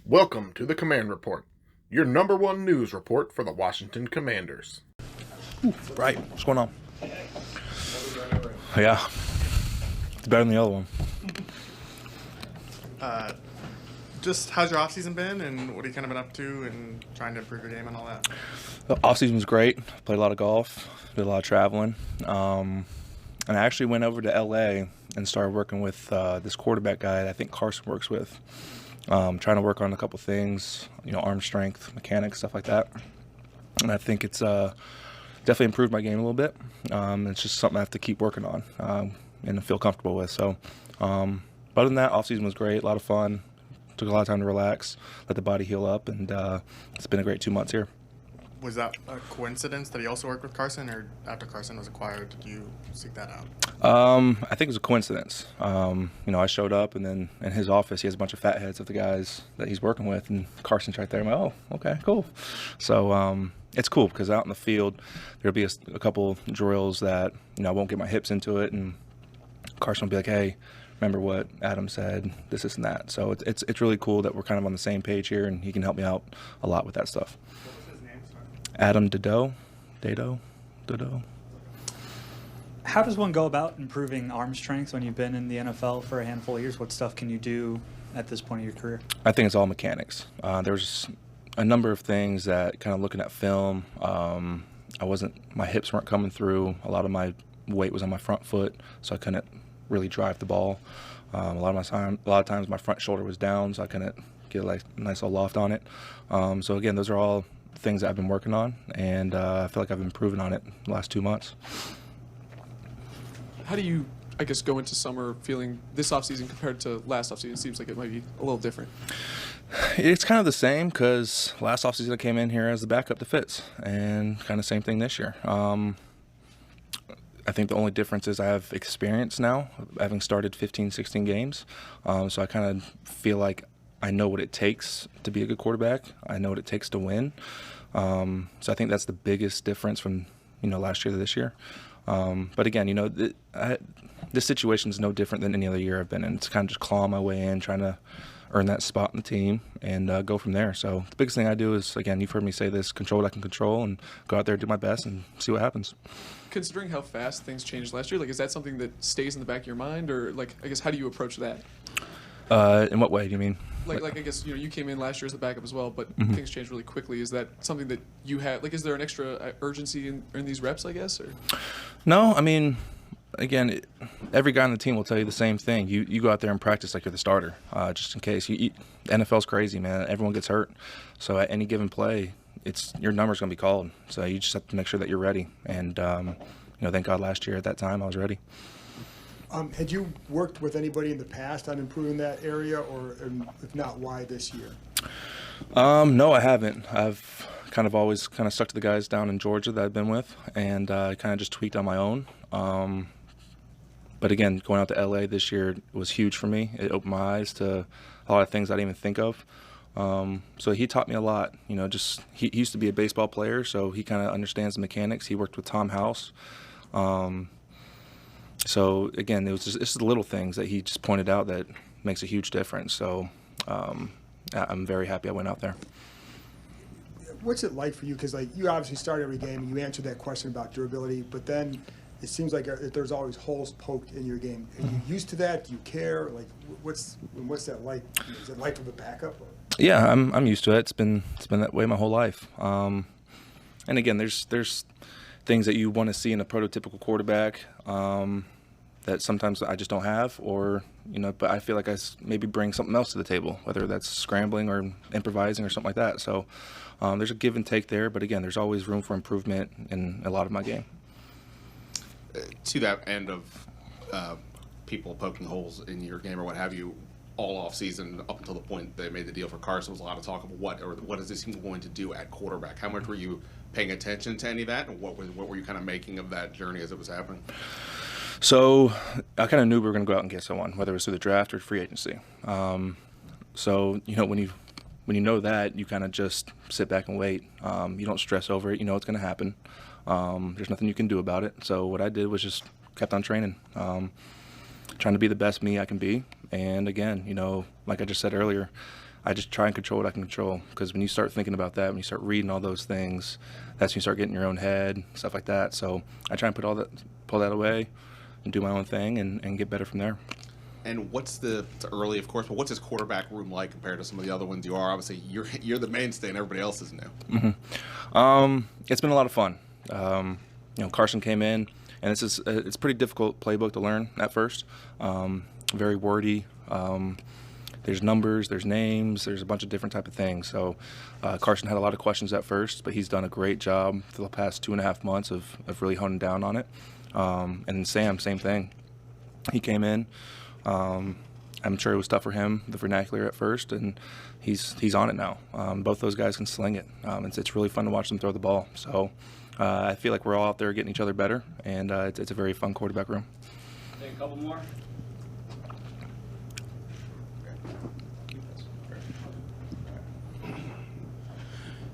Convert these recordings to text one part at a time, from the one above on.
Welcome to the Command Report, your number one news report for the Washington Commanders. Right. What's going on? Yeah. It's better than the other one. Just how's your offseason been, and what have you kind of been up to, and trying to improve your game and all that? The offseason was great. Played a lot of golf, did a lot of traveling. And I actually went over to L.A. and started working with this quarterback guy that I think Carson works with. Trying to work on a couple things, arm strength, mechanics, stuff like that. And I think it's definitely improved my game a little bit. It's just something I have to keep working on and feel comfortable with. So, but other than that, offseason was great, a lot of fun. Took a lot of time to relax, let the body heal up, and it's been a great 2 months here. Was that a coincidence that he also worked with Carson, or after Carson was acquired, did you seek that out? I think it was a coincidence. I showed up, and then in his office, he has a bunch of fat heads of the guys that he's working with, and Carson's right there. I'm like, oh, okay, cool. So it's cool because out in the field, there'll be a couple drills that I won't get my hips into it, and Carson will be like, hey, remember what Adam said, this, and that. So it's really cool that we're kind of on the same page here, and he can help me out a lot with that stuff. What was his name, sorry? Adam Dado. How does one go about improving arm strength when you've been in the NFL for a handful of years? What stuff can you do at this point of your career? I think it's all mechanics. There's a number of things that kind of looking at film, my hips weren't coming through. A lot of my weight was on my front foot, so I couldn't really drive the ball. A lot of times my front shoulder was down, so I couldn't get a nice little loft on it. So again, those are all things that I've been working on, and I feel like I've been improving on it the last 2 months. How do you, go into summer feeling this offseason compared to last offseason? It seems like it might be a little different. It's kind of the same because last offseason I came in here as the backup to Fitz, and kind of same thing this year. I think the only difference is I have experience now, having started 15, 16 games. So I kind of feel like I know what it takes to be a good quarterback. I know what it takes to win. So I think that's the biggest difference from last year to this year. But again, this situation is no different than any other year I've been in. It's kind of just clawing my way in, trying to earn that spot in the team and go from there. So the biggest thing I do is, again, you've heard me say this, control what I can control and go out there, do my best, and see what happens. Considering how fast things changed last year, is that something that stays in the back of your mind, or how do you approach that? In what way do you mean? You came in last year as the backup as well, but things changed really quickly. Is that something that you have? Is there an extra urgency in these reps, I guess? Or? No, again, every guy on the team will tell you the same thing. You go out there and practice like you're the starter, just in case. NFL's crazy, man. Everyone gets hurt. So at any given play, your number's going to be called. So you just have to make sure that you're ready. And, thank God last year at that time I was ready. Had you worked with anybody in the past on improving that area, or if not, why this year? No, I haven't. I've kind of always stuck to the guys down in Georgia that I've been with, and I kind of just tweaked on my own. But again, going out to LA this year was huge for me. It opened my eyes to a lot of things I didn't even think of. So he taught me a lot. He used to be a baseball player, so he kind of understands the mechanics. He worked with Tom House. So again, it's just the little things that he just pointed out that makes a huge difference. So I'm very happy I went out there. What's it like for you? Because you obviously start every game and you answered that question about durability, but then it seems like there's always holes poked in your game. Are you used to that? Do you care? What's that like? Is it like with a backup? Or? Yeah, I'm used to it. It's been that way my whole life. And again, there's things that you want to see in a prototypical quarterback that sometimes I just don't have, or but I feel like I maybe bring something else to the table, whether that's scrambling or improvising or something like that. So there's a give and take there, but again, there's always room for improvement in a lot of my game. To that end of people poking holes in your game or what have you, all off season up until the point they made the deal for Carson was a lot of talk of what is this team going to do at quarterback? How much were you paying attention to any of that, and what were you kind of making of that journey as it was happening? So I kind of knew we were going to go out and get someone, whether it was through the draft or free agency. So when you know that, you kind of just sit back and wait. You don't stress over it. You know it's going to happen. There's nothing you can do about it. So what I did was just kept on training, trying to be the best me I can be. And again, like I just said earlier, I just try and control what I can control, because when you start thinking about that, when you start reading all those things, that's when you start getting in your own head, stuff like that. So I try and pull that away and do my own thing and get better from there. And it's early, of course, but what's his quarterback room like compared to some of the other ones you are? Obviously, you're the mainstay and everybody else is new. It's been a lot of fun. Carson came in, and it's a pretty difficult playbook to learn at first. Very wordy. There's numbers, there's names, there's a bunch of different type of things. So Carson had a lot of questions at first, but he's done a great job for the past 2.5 months of really honing down on it. And then Sam, same thing. He came in. I'm sure it was tough for him, the vernacular at first, and he's on it now. Both those guys can sling it. It's really fun to watch them throw the ball. So I feel like we're all out there getting each other better, and it's a very fun quarterback room. Take a couple more.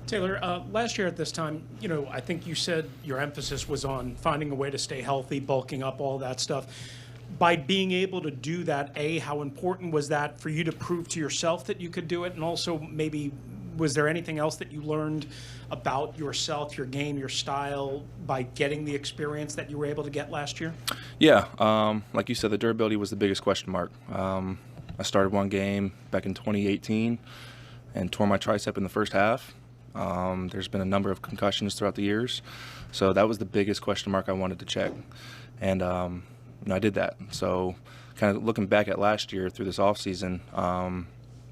Taylor, last year at this time, I think you said your emphasis was on finding a way to stay healthy, bulking up, all that stuff. By being able to do that, how important was that for you to prove to yourself that you could do it? And also, maybe, was there anything else that you learned about yourself, your game, your style, by getting the experience that you were able to get last year? Yeah, like you said, the durability was the biggest question mark. I started one game back in 2018 and tore my tricep in the first half. There's been a number of concussions throughout the years, so that was the biggest question mark I wanted to check, and I did that. So kind of looking back at last year through this offseason,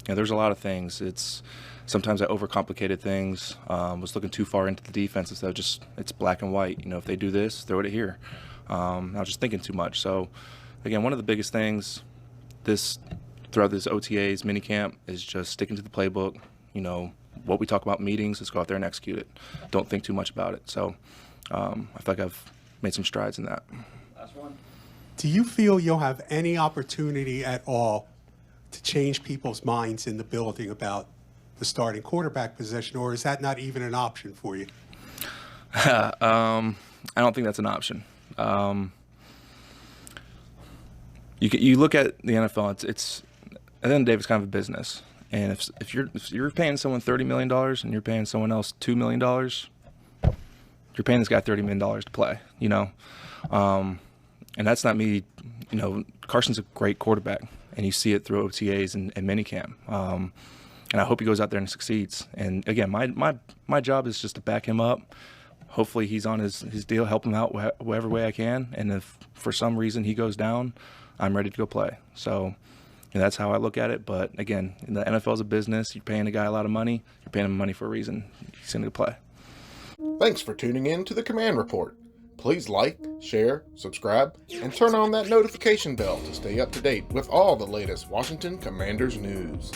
there's a lot of things. Sometimes I overcomplicated things, was looking too far into the defense instead of just it's black and white. If they do this, throw it here. I was just thinking too much. So again, one of the biggest things throughout this OTAs minicamp is just sticking to the playbook. What we talk about meetings, let's go out there and execute it. Don't think too much about it. So I feel like I've made some strides in that. Last one. Do you feel you'll have any opportunity at all to change people's minds in the building about the starting quarterback position, or is that not even an option for you? I don't think that's an option. You look at the NFL, it's at the end of the day, it's kind of a business. And if you're paying someone $30 million and you're paying someone else $2 million, you're paying this guy $30 million to play, and that's not me. Carson's a great quarterback, and you see it through OTAs and minicamp. And I hope he goes out there and succeeds. And again, my job is just to back him up. Hopefully he's on his deal, help him out whatever way I can. And if for some reason he goes down, I'm ready to go play. So that's how I look at it. But again, the NFL is a business. You're paying a guy a lot of money. You're paying him money for a reason. He's going to play. Thanks for tuning in to the Command Report. Please like, share, subscribe, and turn on that notification bell to stay up to date with all the latest Washington Commanders news.